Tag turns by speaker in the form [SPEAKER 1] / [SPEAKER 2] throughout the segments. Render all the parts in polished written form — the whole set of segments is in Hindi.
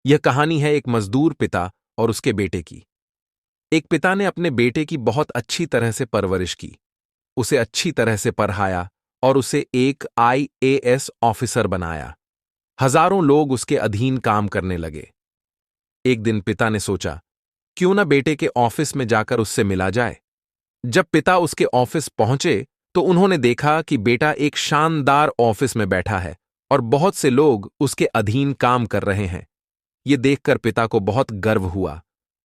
[SPEAKER 1] यह कहानी है एक मजदूर पिता और उसके बेटे की। एक पिता ने अपने बेटे की बहुत अच्छी तरह से परवरिश की, उसे अच्छी तरह से पढ़ाया और उसे एक आईएएस ऑफिसर बनाया। हजारों लोग उसके अधीन काम करने लगे। एक दिन पिता ने सोचा, क्यों ना बेटे के ऑफिस में जाकर उससे मिला जाए। जब पिता उसके ऑफिस पहुंचे तो उन्होंने देखा कि बेटा एक शानदार ऑफिस में बैठा है और बहुत से लोग उसके अधीन काम कर रहे हैं। ये देखकर पिता को बहुत गर्व हुआ।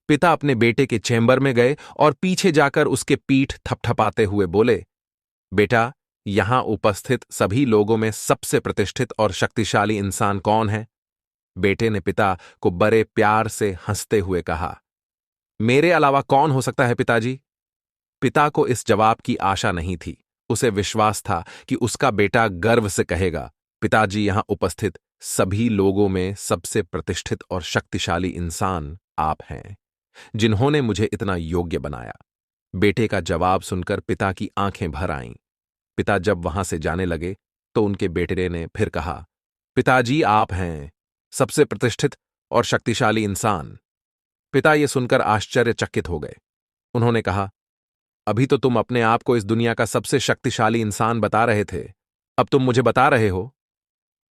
[SPEAKER 1] पिता अपने बेटे के चैम्बर में गए और पीछे जाकर उसके पीठ थपथपाते हुए बोले, बेटा, यहां उपस्थित सभी लोगों में सबसे प्रतिष्ठित और शक्तिशाली इंसान कौन है? बेटे ने पिता को बड़े प्यार से हंसते हुए कहा, मेरे अलावा कौन हो सकता है पिताजी? पिता को इस जवाब की आशा नहीं थी। उसे विश्वास था कि उसका बेटा गर्व से कहेगा, पिताजी, यहां उपस्थित सभी लोगों में सबसे प्रतिष्ठित और शक्तिशाली इंसान आप हैं, जिन्होंने मुझे इतना योग्य बनाया। बेटे का जवाब सुनकर पिता की आंखें भर आईं। पिता जब वहां से जाने लगे तो उनके बेटे ने फिर कहा, पिताजी, आप हैं सबसे प्रतिष्ठित और शक्तिशाली इंसान। पिता ये सुनकर आश्चर्यचकित हो गए। उन्होंने कहा, अभी तो तुम अपने आप को इस दुनिया का सबसे शक्तिशाली इंसान बता रहे थे, अब तुम मुझे बता रहे हो?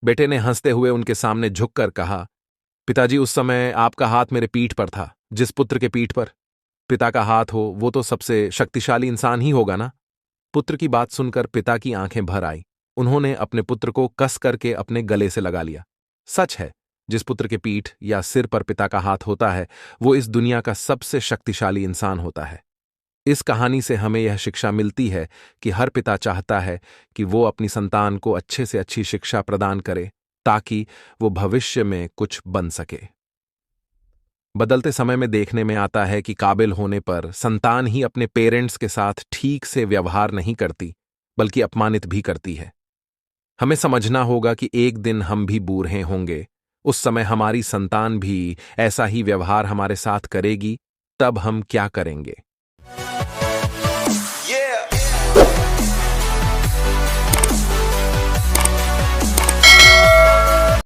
[SPEAKER 1] बेटे ने हंसते हुए उनके सामने झुककर कहा, पिताजी, उस समय आपका हाथ मेरे पीठ पर था। जिस पुत्र के पीठ पर पिता का हाथ हो वो तो सबसे शक्तिशाली इंसान ही होगा ना। पुत्र की बात सुनकर पिता की आंखें भर आई। उन्होंने अपने पुत्र को कस करके अपने गले से लगा लिया। सच है, जिस पुत्र के पीठ या सिर पर पिता का हाथ होता है वो इस दुनिया का सबसे शक्तिशाली इंसान होता है। इस कहानी से हमें यह शिक्षा मिलती है कि हर पिता चाहता है कि वो अपनी संतान को अच्छे से अच्छी शिक्षा प्रदान करे ताकि वो भविष्य में कुछ बन सके। बदलते समय में देखने में आता है कि काबिल होने पर संतान ही अपने पेरेंट्स के साथ ठीक से व्यवहार नहीं करती, बल्कि अपमानित भी करती है। हमें समझना होगा कि एक दिन हम भी बूढ़े होंगे, उस समय हमारी संतान भी ऐसा ही व्यवहार हमारे साथ करेगी, तब हम क्या करेंगे?